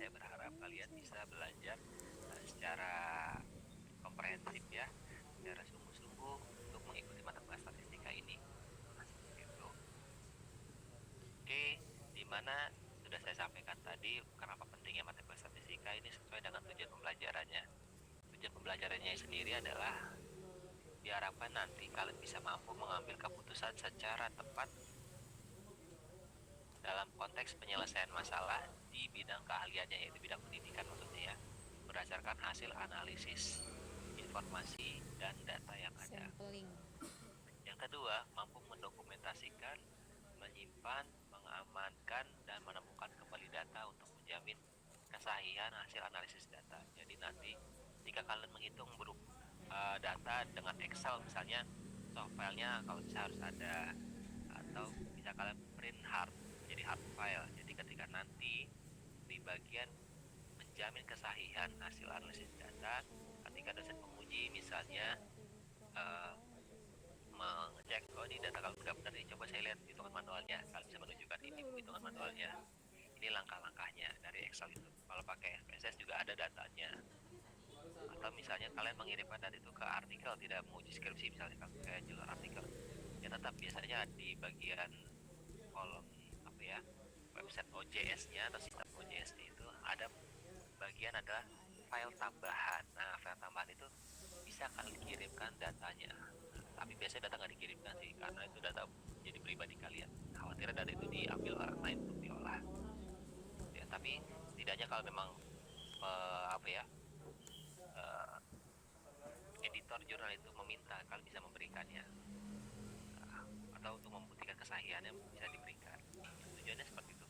saya berharap kalian bisa belajar secara komprehensif ya, secara sungguh-sungguh untuk mengikuti mata kuliah statistika ini. Seperti itu. Oke, di mana sudah saya sampaikan tadi kenapa pentingnya mata kuliah statistika ini sesuai dengan tujuan pembelajarannya. Tujuan pembelajarannya sendiri adalah diharapkan nanti kalian bisa mampu mengambil keputusan secara tepat dalam konteks penyelesaian masalah di bidang keahliannya, yaitu bidang pendidikan maksudnya ya, berdasarkan hasil analisis informasi dan data yang ada. Sampling. Yang kedua, mampu mendokumentasikan, menyimpan, mengamankan, dan menemukan kembali data untuk menjamin kesahihan hasil analisis data. Jadi nanti jika kalian menghitung data dengan Excel misalnya, soft filenya kalau bisa harus ada, atau bisa kalian print hard jadi hard file. Jadi ketika nanti di bagian menjamin kesahihan hasil analisis data, ketika dosen penguji misalnya mengecek, oh ini data kalau udah benar nih, coba saya lihat hitungan manualnya, kalian bisa menunjukkan ini hitungan manualnya, ini langkah-langkahnya dari Excel itu. Kalau pakai SPSS juga ada datanya. Atau misalnya kalian mengirimkan data itu ke artikel, tidak menguji skripsi misalnya ke jalur artikel, ya tetap biasanya di bagian kolom apa ya, website OJS-nya atau sistem OJS-nya itu ada bagian adalah file tambahan. Nah, file tambahan itu bisa kalian kirimkan datanya. Tapi biasanya data nggak dikirimkan sih, karena itu data jadi pribadi kalian. Khawatir data itu diambil orang lain untuk diolah. Ya, tapi setidaknya kalau memang apa ya, editor jurnal itu meminta, kalian bisa memberikannya. Atau untuk membuktikan kesahihannya bisa diberikan. Tujuannya seperti itu.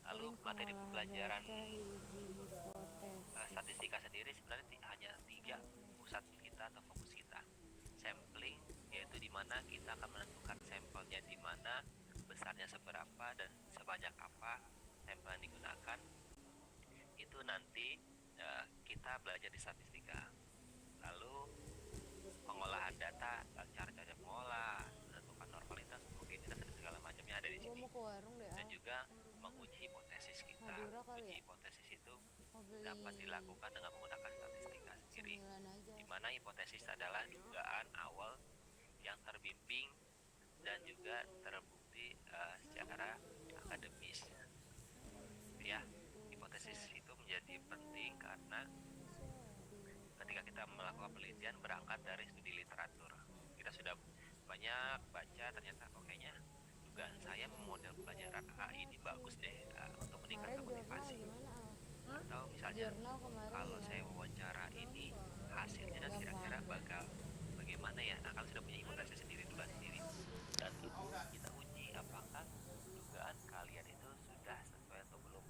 Lalu Sampling materi pengolahan pembelajaran data hipotesis. statistika sendiri sebenarnya hanya 3 pusat kita atau fokus kita. Sampling, yaitu di mana kita akan menentukan sampelnya di mana, besarnya seberapa, dan sebanyak apa sampel yang digunakan. Itu nanti kita belajar di statistika. Lalu pengolahan data, cara-cara mengolah, menentukan normalitas, probabilitas, dan segala macamnya ada di Gue sini. mau ke warung deh. Dan juga menguji hipotesis kita. Madura kali Uji ya? hipotesis itu Mau beli dapat dilakukan dengan menggunakan statistika sendiri, cemilan aja. di mana hipotesis adalah dugaan awal yang terbimbing dan juga terbukti secara akademis. Ya, hipotesis itu menjadi penting karena ketika kita melakukan penelitian berangkat dari studi literatur, kita sudah banyak baca, ternyata kayaknya dugaan saya model pelajaran A ini bagus deh untuk meningkatkan Kemarin jurnal motivasi. gimana? Atau misalnya Jurnal kemarin kalau gimana? saya wawancara ini hasilnya kira-kira bagaimana ya. Nah, kalau sudah punya hipotesis sendiri, dugaan sendiri, dan itu kita uji apakah dugaan kalian itu sudah sesuai atau belum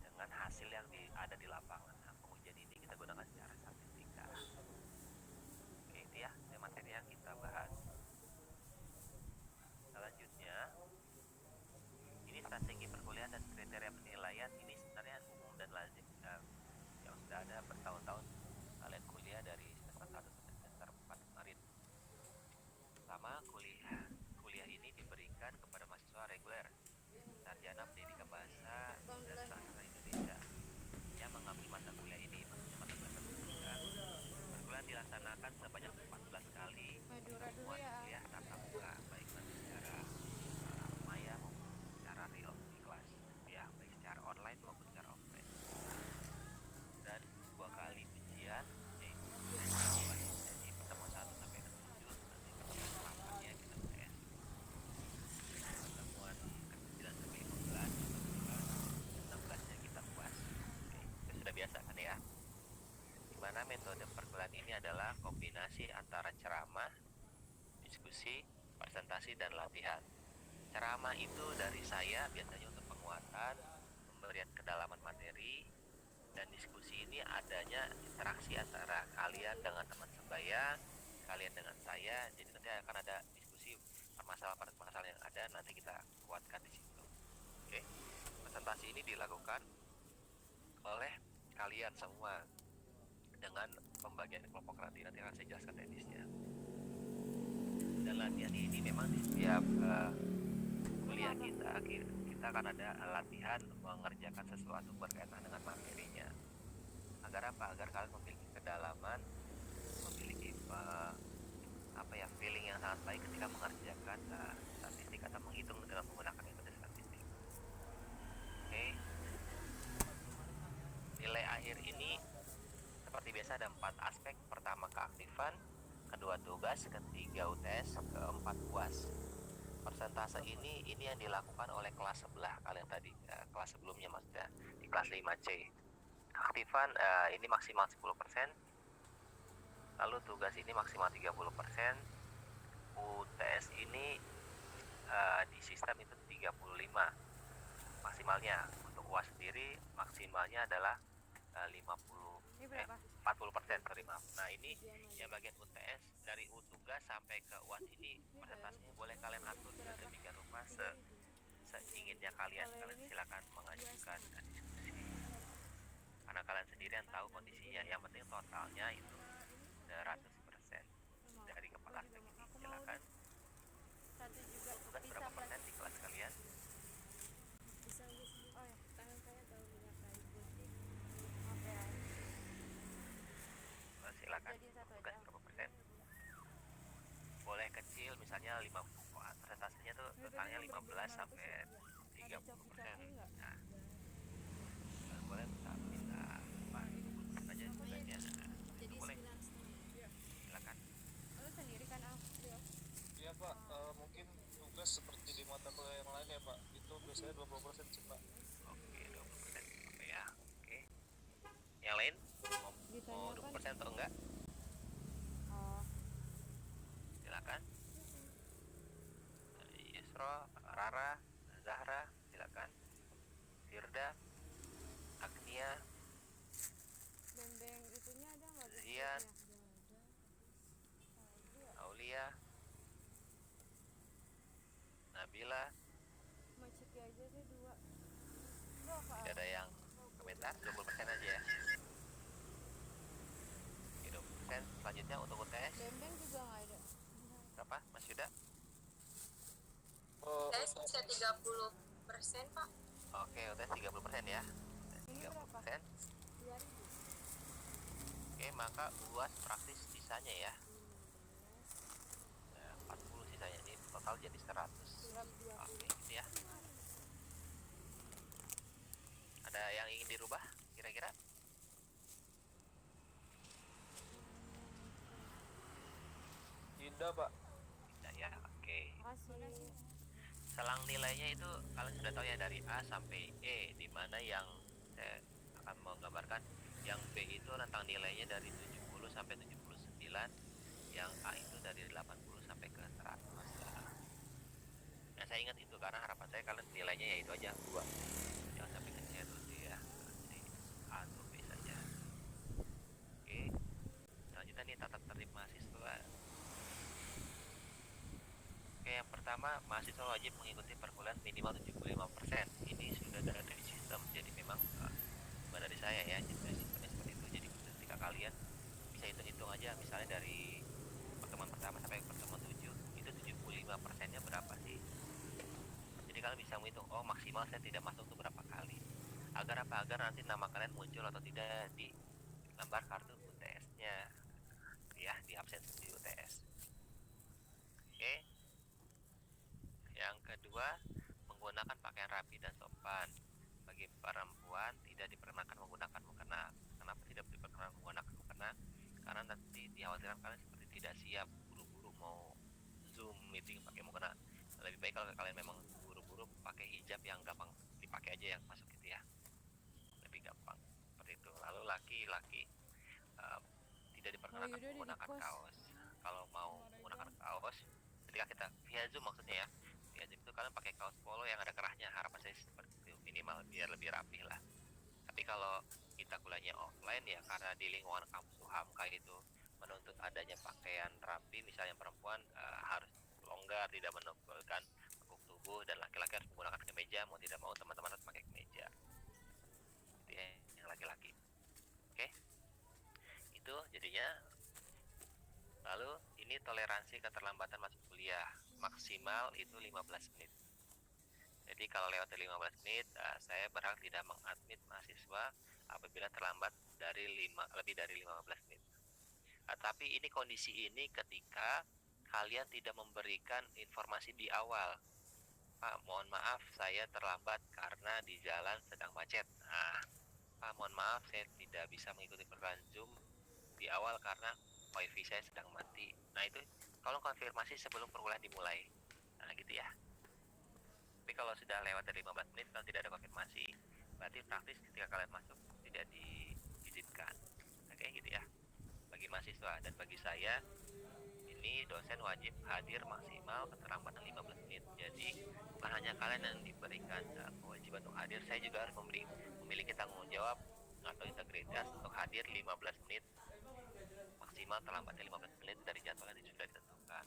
dengan hasil yang ada di lapangan. Nah, pengujian ini kita gunakan secara statistika. Oke, itu ya materi yang kita bahas. Selanjutnya, ini strategi perkuliahan dan kriteria penilaian. Ini sebenarnya umum dan lazim yang sudah ada bertahun-tahun kalian kuliah dari semester 1 sampai semester 4 kemarin. Pertama, kuliah ini diberikan kepada mahasiswa reguler sarjana pendidikan bahasa dan sastra Indonesia yang mengambil mata kuliah ini, maksudnya mata kuliah statistika. Perkuliahan dilaksanakan sebanyak 14 kali Madura dulu pertemuan ya. kuliah tatap muka, baik nanti secara maya maupun secara real di kelas, ya baik secara online maupun secara offline. Dan 2 kali ujian, yaitu jadi pertemuan 1 sampai 7, nanti pertemuan 8-nya kita UTS. Pertemuan ke-9 sampai 15 kita UAS, 16-nya kita UAS. Oke, itu sudah biasa kan ya. Di mana metode perkuliahan ini adalah kombinasi antara ceramah, diskusi, presentasi, dan latihan. Ceramah itu dari saya biasanya untuk penguatan, pemberian kedalaman materi, dan diskusi ini adanya interaksi antara kalian dengan teman sebaya, kalian dengan saya. Jadi nanti akan ada diskusi permasalahan-permasalahan yang ada, nanti kita kuatkan di situ. Oke, presentasi ini dilakukan oleh kalian semua dengan pembagian kelompok nanti akan saya jelaskan teknisnya. Dan latihan ini memang di setiap kuliah kita kita akan ada latihan mengerjakan sesuatu berkaitan dengan materinya. Agar apa? Agar kalian memiliki kedalaman, memiliki feeling yang sangat baik ketika mengerjakan statistik atau menghitung dengan menggunakan metode statistik. Oke. Nilai akhir ini seperti biasa ada 4 aspek. Pertama keaktifan, kedua tugas, ketiga UTS, keempat UAS. Persentase ini yang dilakukan oleh kelas sebelah kalian tadi, kelas sebelumnya maksudnya di kelas 5C. Keaktifan ini maksimal 10%, lalu tugas ini maksimal 30%, UTS ini di sistem itu 35 maksimalnya. Untuk UAS sendiri maksimalnya adalah 40%, sorry maaf. Nah ini yang bagian UTS, dari tugas sampai ke UAS ini persentasenya boleh kalian atur sedemikian rupa seinginnya kalian silakan mengajukan diskusi karena kalian sendiri yang tahu kondisinya. Yang penting totalnya itu 100% dari kepala aspek ini. Silakan. Tugas berapa persen di kelas kalian? Silakan. Tugas berapa persen? Boleh kecil, misalnya 50, persentasenya tuh totalnya 15 sampai 30%. Nah, boleh minta apa? Aja tugasnya. Itu boleh. Silakan. Iya Pak, mungkin tugas seperti di mata kuliah yang lain ya Pak, itu biasanya 20% sih Pak. Oke, 20%. Oke ya. Oke. Yang lain mau 20% atau enggak? Silakan. Yesro, Rara, Zahra, silakan. Firda, Agnia, Bembeng itunya ada nggak? Zian, Aulia, Nabila. Maciki aja deh 2. Tidak ada yang komentar, 20% aja ya. Oke, 20%. Selanjutnya untuk UTS Bembeng juga nggak ada. berapa, Mas Yuda? UTS bisa 30% Pak. Oke, UTS 30% ya. Ini berapa? 30%. Oke, maka UAS praktis sisanya ya. 40 sisanya, ini total jadi 100. Oke, gitu ya. Ada yang ingin dirubah kira-kira? Tidak Pak. Tidak ya. Oke. Makasih. Selang nilainya itu kalian sudah tahu ya, dari A sampai E, di mana yang saya akan menggambarkan yang B itu rentang nilainya dari 70 sampai 79, yang A itu dari 80 sampai ke 100. Nah, saya ingat itu karena harapan saya kalian nilainya ya itu aja 2. Jangan sampai ke C atau D ya. Jadi A atau B saja. Oke. Selanjutnya nih tata tertib mahasiswa. Oke, yang pertama, mahasiswa wajib mengikuti perkuliahan minimal 75%. Ini sudah ada di sistem, jadi memang bukan dari saya ya, jadi sistemnya seperti itu. Jadi ketika kalian bisa hitung-hitung aja, misalnya dari pertemuan pertama sampai pertemuan 7, itu 75%-nya berapa sih? Jadi kalian bisa menghitung, oh maksimal saya tidak masuk itu berapa kali. Agar apa? Agar nanti nama kalian muncul atau tidak di lembar kartu UTS-nya, ya, di absensi di UTS. Oke. Yang kedua, menggunakan pakaian rapi dan sopan. Bagi perempuan tidak diperkenankan menggunakan mukena. Kenapa tidak diperkenankan menggunakan mukena? Karena nanti dikhawatirkan kalian seperti tidak siap, buru-buru mau Zoom meeting pakai mukena. Lebih baik kalau kalian memang buru-buru pakai hijab yang gampang dipakai aja, yang masuk gitu ya, lebih gampang seperti itu. Lalu laki-laki tidak diperkenankan menggunakan kaos. Kalau mau menggunakan kaos ketika kita via Zoom maksudnya ya, via Zoom itu kalian pakai kaos polo yang ada kerahnya, harapan saya seperti itu, minimal biar lebih rapih lah. Tapi kalau kita kuliahnya offline ya, karena di lingkungan kampus UHAMKA itu menuntut adanya pakaian rapi, misalnya perempuan harus longgar, tidak menunjukkan lekuk tubuh, dan laki-laki harus menggunakan kemeja, mau tidak mau teman-teman harus pakai kemeja. Itu ya, yang laki-laki. Oke, itu jadinya. Lalu ini toleransi keterlambatan masuk kuliah, maksimal itu 15 menit. Jadi kalau lewat dari 15 menit, saya berhak tidak mengadmit mahasiswa apabila terlambat lebih dari 15 menit. Tapi ini kondisi ini ketika kalian tidak memberikan informasi di awal. Pak, mohon maaf saya terlambat karena di jalan sedang macet. Pak, mohon maaf saya tidak bisa mengikuti perkuliahan Zoom di awal karena wifi saya sedang mati. Nah itu tolong konfirmasi sebelum perkuliahan dimulai. Nah gitu ya. Tapi kalau sudah lewat dari 15 menit kalau tidak ada konfirmasi, berarti praktis ketika kalian masuk tidak diizinkan. Oke gitu ya. Bagi mahasiswa dan bagi saya ini dosen wajib hadir maksimal keterlambatan 15 menit. Jadi bukan hanya kalian yang diberikan kewajiban untuk hadir, saya juga harus memiliki tanggung jawab atau integritas untuk hadir 15 menit maksimal terlambatnya 15 menit dari jadwal yang sudah ditentukan.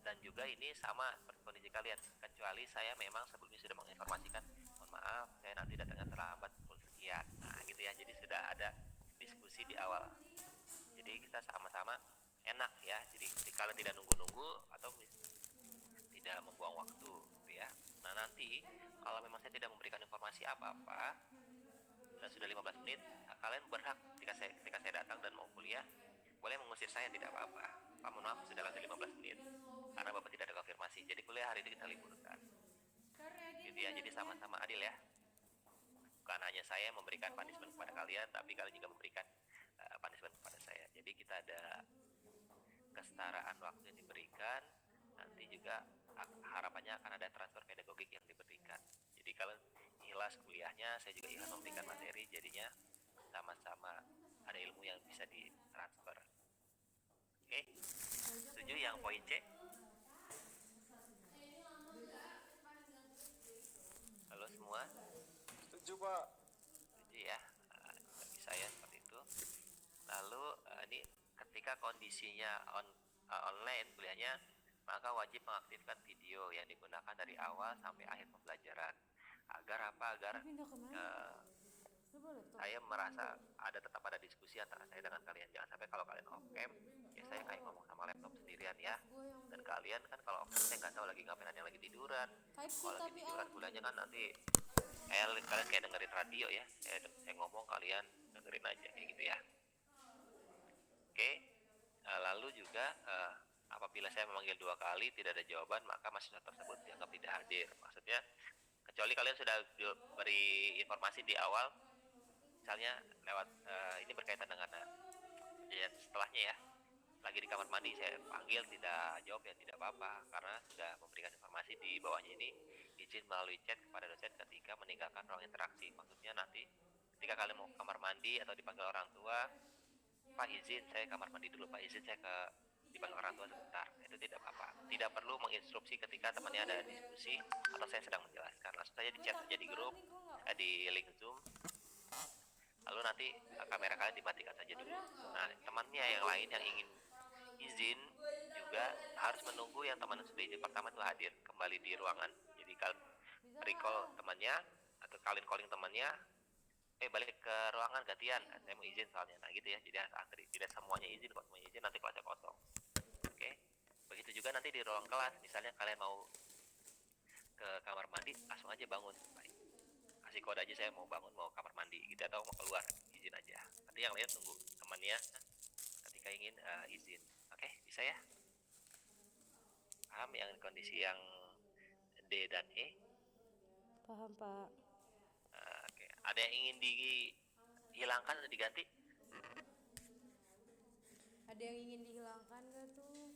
Dan juga ini sama seperti kondisi kalian, kecuali saya memang sebelumnya sudah menginformasikan, mohon maaf saya nanti datangnya terlambat pukul sekian. Nah gitu ya, jadi sudah ada diskusi di awal. Jadi kita sama-sama enak ya, jadi kalian tidak nunggu-nunggu atau tidak membuang waktu gitu ya. Nah nanti kalau memang saya tidak memberikan informasi apa-apa dan sudah 15 menit, kalian berhak ketika saya datang dan mau kuliah boleh mengusir saya, tidak apa-apa. Pak, mohon maaf sudah lewat 15 menit karena Bapak tidak ada konfirmasi, jadi kuliah hari ini kita liburkan gitu ya. Jadi sama-sama adil ya, bukan hanya saya memberikan punishment kepada kalian, tapi kalian juga memberikan punishment kepada saya. Jadi kita ada kesetaraan waktu yang diberikan. Nanti juga harapannya akan ada transfer pedagogik yang diberikan. Jadi kalau ikhlas kuliahnya, saya juga ikhlas memberikan materi, jadinya sama-sama ada ilmu yang bisa ditransfer. Oke, setuju yang poin C? Halo semua? Setuju Pak. Setuju ya, bagi saya seperti itu. Lalu ini ketika kondisinya online kuliahnya, maka wajib mengaktifkan video yang digunakan dari awal sampai akhir pembelajaran. Agar apa? Agar saya merasa tetap ada diskusi antara saya dengan kalian. Jangan sampai kalau kalian off cam, ya saya kayak ngomong sama laptop sendirian ya. Dan kalian kan kalau off cam saya nggak tahu lagi ngapain, ada yang lagi tiduran. Kalau lagi tiduran kuliahnya kan nanti kalian kayak dengerin radio ya. Saya ngomong kalian dengerin aja kayak gitu ya. Oke. Lalu juga apabila saya memanggil 2 kali tidak ada jawaban, maka mahasiswa tersebut dianggap tidak hadir. Maksudnya kecuali kalian sudah beri informasi di awal, misalnya lewat ini berkaitan dengan setelahnya ya, lagi di kamar mandi saya panggil tidak jawab ya tidak apa-apa, karena sudah memberikan informasi di bawahnya ini izin melalui chat kepada dosen ketika meninggalkan ruang interaksi. Maksudnya nanti ketika kalian mau kamar mandi atau dipanggil orang tua, Pak izin saya kamar mandi dulu, Pak izin saya dipanggil orang tua sebentar, itu tidak apa-apa. Tidak perlu menginstruksi ketika temannya ada diskusi atau saya sedang menjelaskan, langsung saja di chat saja di grup, di link Zoom, lalu nanti kamera kalian dimatikan saja dulu. Nah temannya yang lain yang ingin izin juga harus menunggu yang teman sudah izin pertama itu hadir kembali di ruangan. Jadi kalian recall temannya atau kalian calling temannya, balik ke ruangan gantian, saya mau izin soalnya. Nah gitu ya, jadi harus antri, tidak semuanya izin. Kalau semuanya izin nanti kelasnya kosong. Oke, begitu juga nanti di ruang kelas, misalnya kalian mau ke kamar mandi, langsung aja bangun, kasih kode aja saya mau bangun, mau kamar mandi gitu, atau mau keluar, izin aja. Nanti yang lain tunggu temannya ketika ingin izin. Oke, bisa ya? Paham yang kondisi yang D dan E? Paham Pak. Oke. Ada yang ingin dihilangkan atau diganti? Ada yang ingin dihilangkan gak tuh?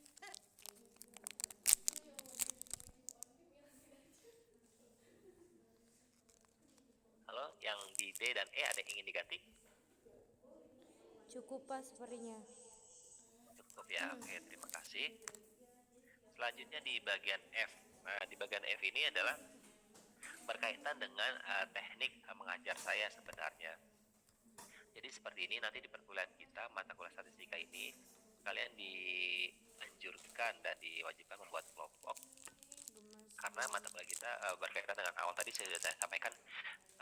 Halo, yang di D dan E ada yang ingin diganti? Cukup Pak sepertinya. Cukup ya, oke, terima kasih. Selanjutnya di bagian F. Nah, di bagian F ini adalah berkaitan dengan teknik mengajar saya sebenarnya. Jadi seperti ini, nanti di perkuliahan kita, mata kuliah statistika ini, kalian dianjurkan dan diwajibkan membuat kelompok. Karena mata kuliah kita berkaitan dengan awal tadi sudah saya sampaikan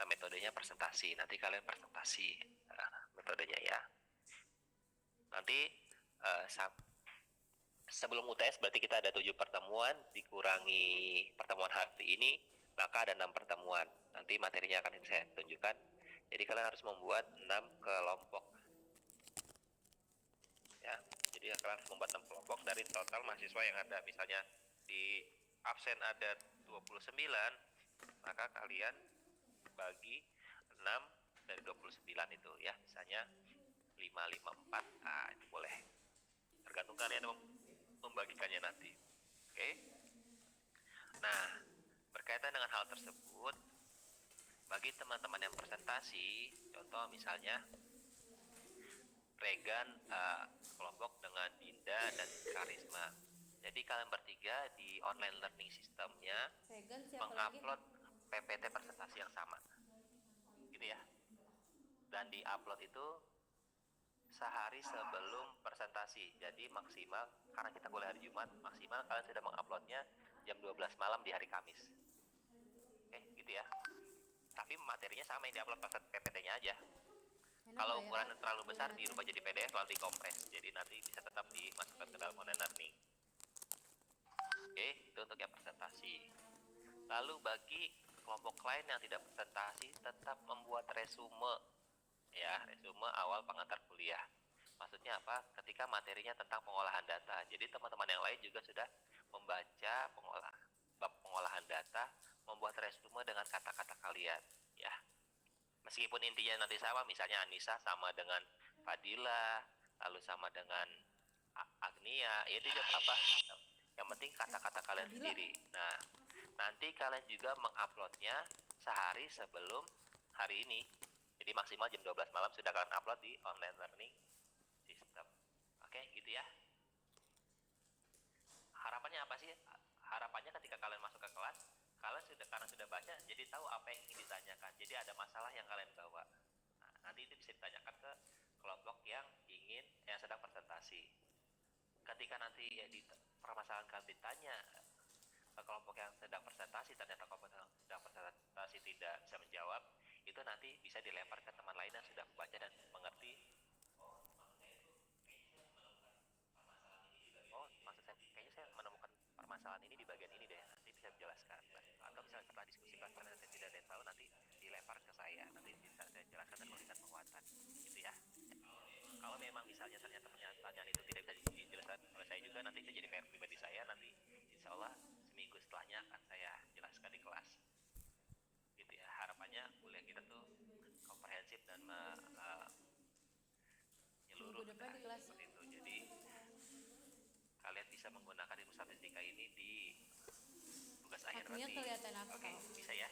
metodenya presentasi. Nanti kalian presentasi metodenya ya. Nanti sebelum UTS berarti kita ada 7 pertemuan, dikurangi pertemuan hari ini, Maka ada 6 pertemuan. Nanti materinya akan saya tunjukkan. Jadi kalian harus membuat 6 kelompok. Ya, jadi kalian harus membuat 6 kelompok dari total mahasiswa yang ada. Misalnya di absen ada 29, maka kalian bagi 6 dari 29 itu ya, misalnya 5, 5, 4. Nah, itu boleh. Tergantung kalian membagikannya nanti. Oke. Nah, berkaitan dengan hal tersebut, bagi teman-teman yang presentasi, contoh misalnya Regan kelompok dengan Dinda dan Karisma. Jadi kalian bertiga di online learning sistemnya Regan siapa lagi? mengupload PPT presentasi yang sama, gitu ya. Dan di upload itu sehari sebelum presentasi. Jadi maksimal, karena kita kuliah hari Jumat, maksimal kalian sudah menguploadnya jam 12 malam di hari Kamis. Oke, gitu ya. Tapi materinya sama yang diupload pas PPT-nya aja. Enak Kalau nggak ya? ukurannya terlalu besar dirubah jadi PDF lalu dikompres. Jadi nanti bisa tetap dimasukkan ke dalam online learning. Oke, itu untuk yang presentasi. Lalu bagi kelompok lain yang tidak presentasi, tetap membuat resume. Ya, resume awal pengantar kuliah. Maksudnya apa? Ketika materinya tentang pengolahan data. Jadi teman-teman yang lain juga sudah membaca bab pengolahan data, membuat resume dengan kata-kata kalian. Ya, meskipun intinya nanti sama, misalnya Anissa sama dengan Fadila, lalu sama dengan Agnia, ya itu tidak apa. Yang penting kata-kata kalian Fadila. sendiri. Nah, nanti kalian juga menguploadnya sehari sebelum hari ini. Jadi maksimal jam 12 malam sudah kalian upload di online learning system. Oke, gitu ya. Harapannya apa sih? Harapannya ketika kalian masuk ke kelas, kalian karena sudah baca, jadi tahu apa yang ingin ditanyakan. Jadi ada masalah yang kalian bawa. Nah, nanti itu bisa ditanyakan ke kelompok yang sedang presentasi. Ketika nanti permasalahan kalian ditanya ke kelompok yang sedang presentasi, ternyata kelompok yang sedang presentasi tidak bisa menjawab, itu nanti bisa dilempar ke teman lain yang sudah membaca dan mengerti. Oh, maksud saya kayaknya saya menemukan permasalahan ini di bagian ini deh, nanti bisa menjelaskan. Atau misalnya setelah diskusi kelas karena saya tidak ada yang tahu, nanti dilempar ke saya, nanti bisa saya jelaskan dan memberikan penguatan, gitu ya. Kalau memang misalnya ternyata pertanyaan itu tidak bisa dijelaskan oleh saya juga, nanti itu jadi PR pribadi saya, nanti insya Allah seminggu setelahnya akan saya jelaskan di kelas, gitu ya. Harapannya kuliah kita tuh komprehensif dan menyeluruh. Minggu depan di kelas. Seperti itu. Jadi kalian bisa menggunakan ilmu statistika ini di tugas akhir Akunya nanti. kelihatan aku. Oke, bisa ya.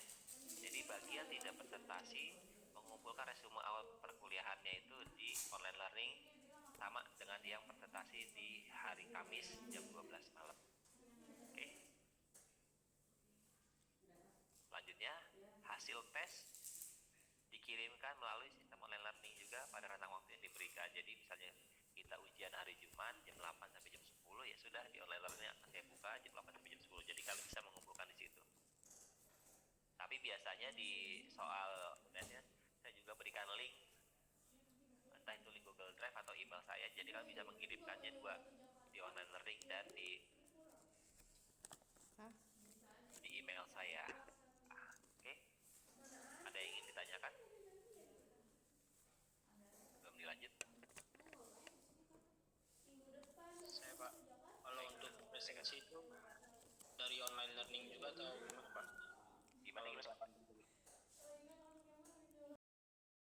Jadi bagian tidak presentasi mengumpulkan resume awal perkuliahannya itu di online learning sama dengan yang presentasi di hari Kamis jam 12 malam. Oke. Selanjutnya, hasil tes dikirimkan melalui sistem online learning juga pada rentang waktu yang diberikan. Jadi misalnya kita ujian hari Jumat jam 8 sampai jam 10, ya sudah di online learning akan saya buka jam 8 sampai jam 10. Jadi kalian bisa mengumpulkan di situ. Tapi biasanya di soal tesnya saya juga berikan link, entah itu link Google Drive atau email saya. Jadi kalian bisa mengirimkannya dua, di online learning dan di email saya. Oke. Ada yang ingin ditanyakan? Belum dilanjut? Saya Pak, kalau untuk presentasi itu dari online learning juga atau gimana Pak? Gimana?